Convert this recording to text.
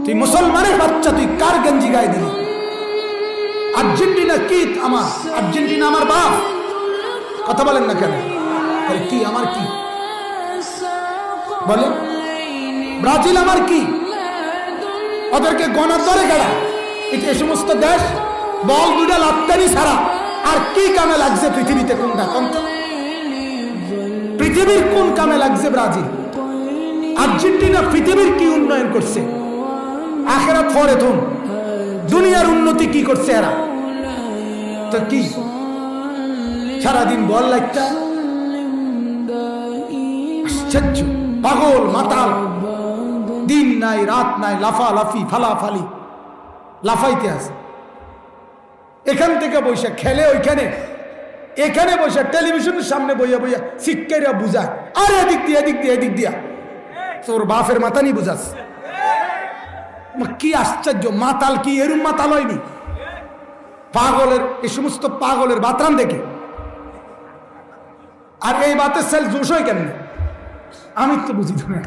তুই মুসলমানের বাচ্চা, তুই কার গেঞ্জি গায়ে দিলি? আর্জেন্টিনা কি আমার? আর্জেন্টিনা আমার বাপ। কথা বলেন না কেন? কি আমার কি বলে? ব্রাজিল আমার কি? ওদেরকে গণার ধরে গেলা। এই সমস্ত দেশ বল দুটা লাত্তানি ছাড়া আর কি কামে লাগছে পৃথিবীতে? কোনটা কোনটা পৃথিবীর কোন কামে লাগছে? ব্রাজিল, আর্জেন্টিনা পৃথিবীর কি উন্নয়ন করছে? আখেরাত ফরে তুম দুনিয়ার উন্নতি কি করছে এরা? তো কি সারাদিন বল লাগতা? আশ্চর্য, পাগল মাতাল, দিন নাই রাত নাই, লাফালাফি ফালাফালি, লাফাইতে আছে। এখান থেকে বৈশা খেলে ওইখানে, এখানে বসে টেলিভিশনের সামনে বইয়া বইয়া শিক্ষারা বুঝায়, আর এদিক দিয়া এদিক দিয়া এদিক দিয়া তোর বাপের মাথা নি বুঝাস। কি আশ্চর্য, মাতাল কি এরম মাতাল হয়নি? পাগলের এই সমস্ত পাগলের বাতরান দেখে। আর এই বাতের সেল জোশ হয় কেন? আমি তো বুঝি না।